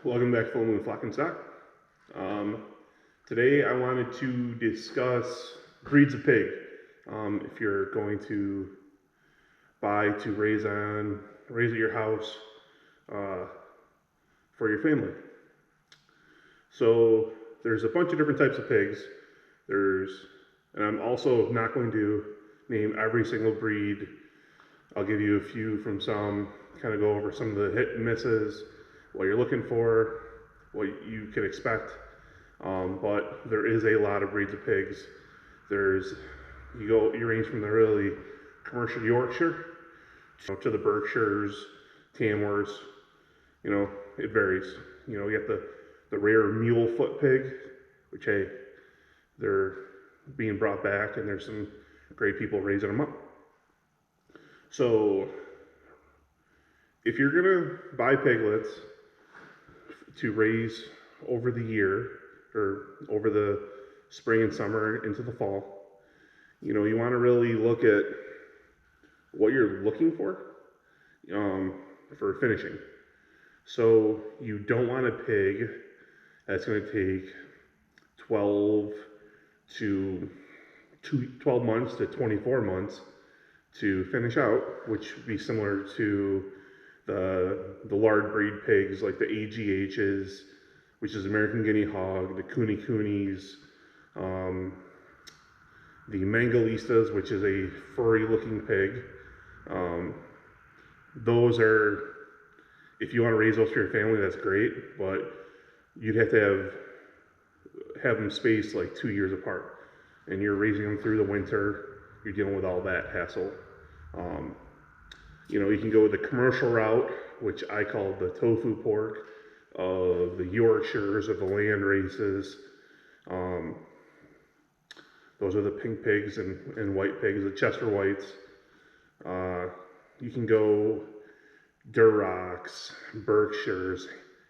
Welcome back, Full Moon Flock and Stock. Um, Today I wanted to discuss breeds of pig. If you're going to buy to raise at your house uh, for your family. So there's a bunch of different types of pigs. And I'm also not going to name every single breed. I'll give you a few from some, kind of go over some of the hit and misses, what you're looking for, what you can expect. But there is a lot of breeds of pigs. You range from the really commercial Yorkshire to the Berkshires, Tamworths. It varies. You get the rare mule foot pig, which, hey, they're being brought back, and there's some great people raising them up. So if you're gonna buy piglets to raise over the year, or over the spring and summer into the fall, you want to really look at what you're looking for finishing. So you don't want a pig that's going to take 12 months to 24 months to finish out, which would be similar to the lard breed pigs like the AGHs, which is American Guinea Hog, the Coonies, the Mangalistas, which is a furry looking pig. Those are, if you want to raise those for your family, that's great, but you'd have to have them spaced like 2 years apart, and you're raising them through the winter. You're dealing with all that hassle. You can go with the commercial route, which I call the tofu pork, of the Yorkshires, of the land races. Those are the pink pigs and white pigs, the Chester Whites. You can go Durocs, Berkshires,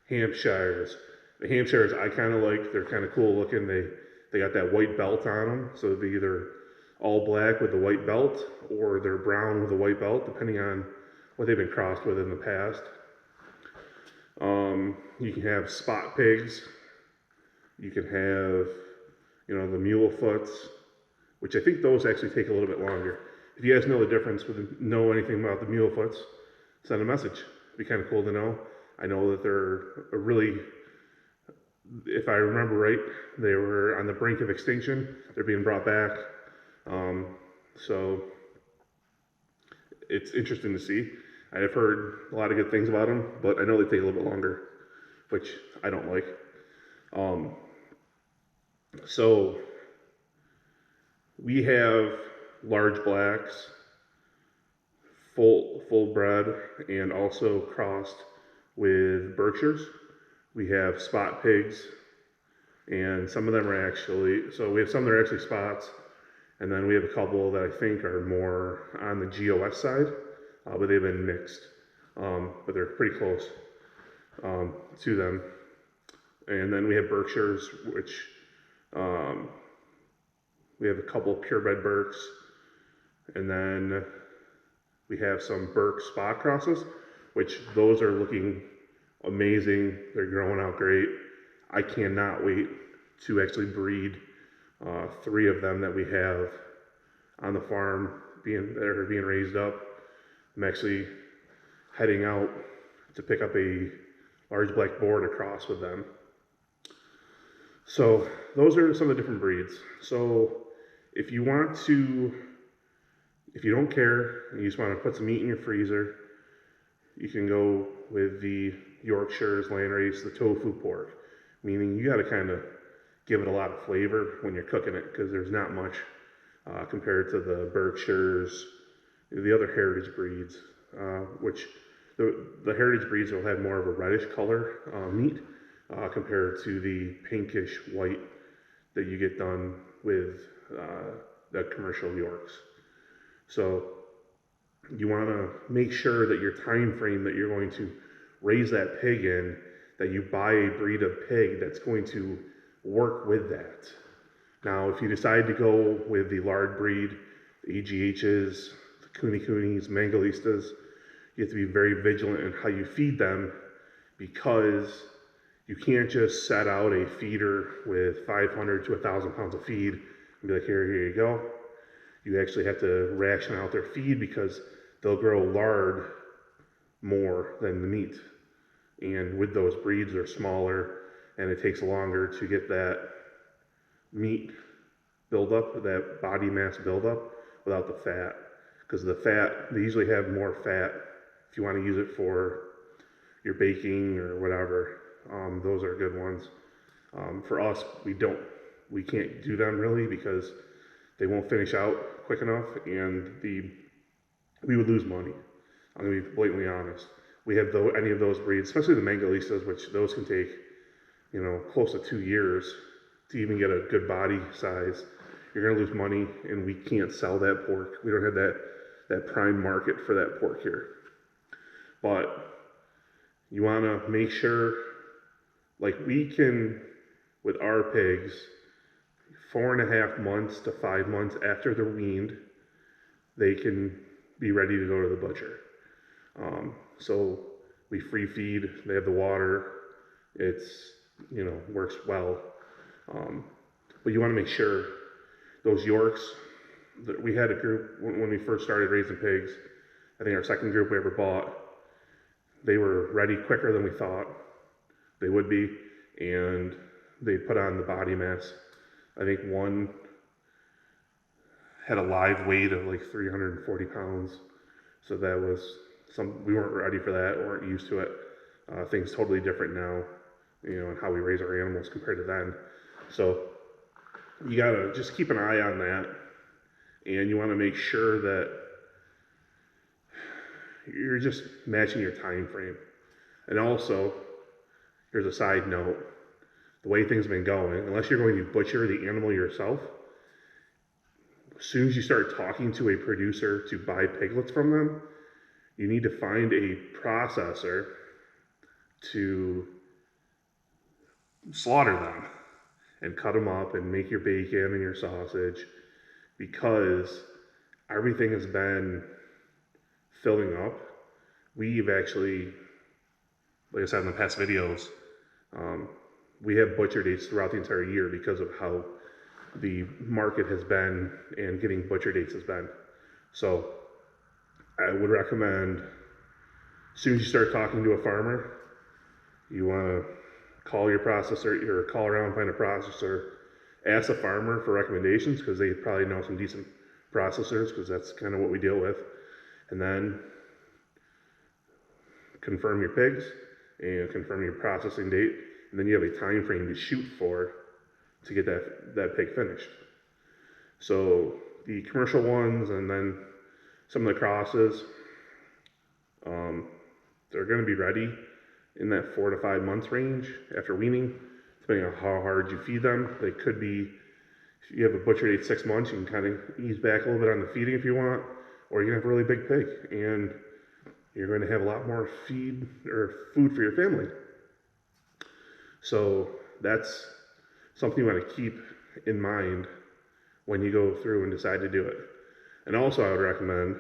Hampshires. The Hampshires I kind of like. They're kind of cool looking. They got that white belt on them, so they're either all black with the white belt, or they're brown with the white belt, depending on what they've been crossed with in the past. You can have spot pigs. You can have, the mule foots, which I think those actually take a little bit longer. If you guys know the difference, know anything about the mule foots, send a message. It'd be kind of cool to know. I know that they're a really, if I remember right, they were on the brink of extinction. They're being brought back. So it's interesting to see. I've heard a lot of good things about them, but I know they take a little bit longer, which I don't like. So we have large blacks, full bred, and also crossed with Berkshires. We have spot pigs, and some of them are actually, so we have some that are actually spots, and then we have a couple that I think are more on the GOS side, but they've been mixed, but they're pretty close to them. And then we have Berkshires, which we have a couple purebred Berks, and then we have some Berk spot crosses, which those are looking amazing. They're growing out great. I cannot wait to actually breed 3 of them that we have on the farm that are being raised up. I'm actually heading out to pick up a large black border cross with them. So those are some of the different breeds. So if you don't care and you just want to put some meat in your freezer, you can go with the Yorkshires, landrace, the tofu pork, meaning you got to kind of give it a lot of flavor when you're cooking it, because there's not much compared to the Berkshires, the other heritage breeds, which the heritage breeds will have more of a reddish color meat compared to the pinkish white that you get done with the commercial Yorks. So you want to make sure that your time frame that you're going to raise that pig in, that you buy a breed of pig that's going to work with that. Now, if you decide to go with the lard breed, the AGHs, the Coonies, Mangalistas, you have to be very vigilant in how you feed them, because You can't just set out a feeder with 500 to 1,000 pounds of feed and be like, here you go. You actually have to ration out their feed because they'll grow lard more than the meat. And with those breeds, they're smaller and it takes longer to get that meat buildup, that body mass buildup without the fat. Because the fat, they usually have more fat if you want to use it for your baking or whatever. Those are good ones. For us, we can't do them really because they won't finish out quick enough, and we would lose money. I'm gonna be blatantly honest. We have any of those breeds, especially the Mangalistas, which those can take, close to 2 years to even get a good body size. You're gonna lose money, and we can't sell that pork. We don't have that prime market for that pork here. But you wanna make sure, like we can, with our pigs, 4.5 months to 5 months after they're weaned, they can be ready to go to the butcher. So we free feed, they have the water, it's, works well. But you want to make sure those Yorks, we had a group when we first started raising pigs, I think our second group we ever bought, they were ready quicker than we thought they would be, and they put on the body mass. I think one had a live weight of like 340 pounds. So that was we weren't ready for that, weren't used to it. Things totally different now, and how we raise our animals compared to then. So you gotta just keep an eye on that, and you wanna make sure that you're just matching your time frame. And also, here's a side note, the way things have been going, unless you're going to butcher the animal yourself, as soon as you start talking to a producer to buy piglets from them, you need to find a processor to slaughter them and cut them up and make your bacon and your sausage, because everything has been filling up. We've actually, like I said in the past videos, we have butcher dates throughout the entire year because of how the market has been and getting butcher dates has been. So I would recommend, as soon as you start talking to a farmer, you want to call your processor or call around, find a processor, ask a farmer for recommendations because they probably know some decent processors, because that's kind of what we deal with. And then confirm your pigs and confirm your processing date, and then you have a time frame to shoot for to get that pig finished. So the commercial ones and then some of the crosses, they're going to be ready in that 4 to 5 months range after weaning, depending on how hard you feed them. They could be, if you have a butcher date 6 months, you can kind of ease back a little bit on the feeding if you want, or you can have a really big pig and you're going to have a lot more feed or food for your family. So that's something you want to keep in mind when you go through and decide to do it. And also I would recommend,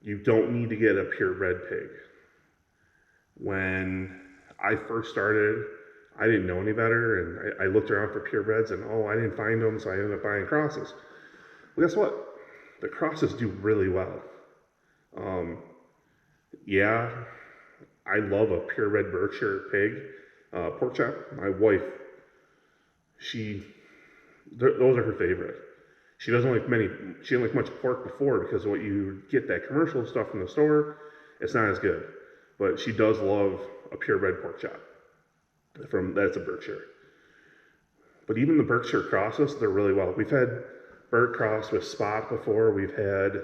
you don't need to get a purebred pig. When I first started, I didn't know any better, and I looked around for purebreds, and I didn't find them, so I ended up buying crosses. Well, guess what? The crosses do really well. Yeah, I love a purebred Berkshire pig, pork chop. My wife, those are her favorite. She doesn't like much pork before, because what you get that commercial stuff from the store, it's not as good. But she does love a purebred pork chop. That's a Berkshire. But even the Berkshire crosses, they're really well. We've had Berk crossed with Spot before. We've had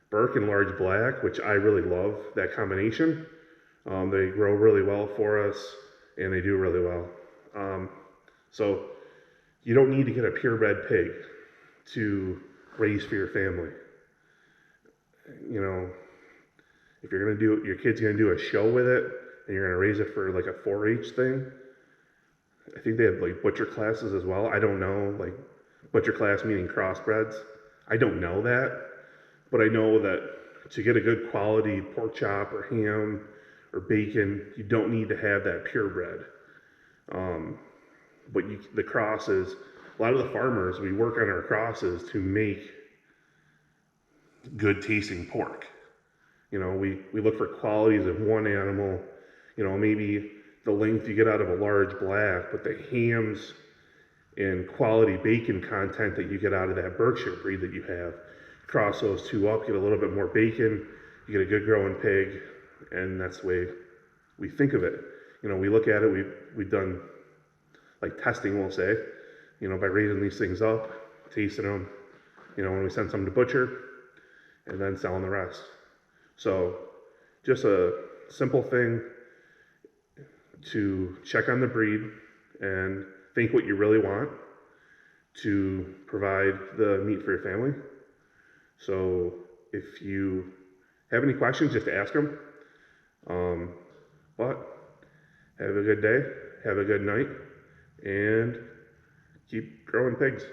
Berk and Large Black, which I really love, that combination. They grow really well for us, and they do really well. So you don't need to get a purebred pig to raise for your family. If you're gonna do, your kid's gonna do a show with it, and you're gonna raise it for like a 4-H thing, I think they have like butcher classes as well. I don't know, like butcher class meaning crossbreds. I don't know that, but I know that to get a good quality pork chop or ham or bacon, you don't need to have that purebred. But the crosses, a lot of the farmers, we work on our crosses to make good tasting pork. We look for qualities of one animal, maybe the length you get out of a large black, but the hams and quality bacon content that you get out of that Berkshire breed that you have. Cross those two up, get a little bit more bacon, you get a good growing pig, and that's the way we think of it. We look at it, we've done like testing, we'll say, by raising these things up, tasting them, when we send some to butcher, and then selling the rest. So just a simple thing to check on the breed and think what you really want to provide the meat for your family. So if you have any questions, just ask them. But have a good day, have a good night, and keep growing pigs.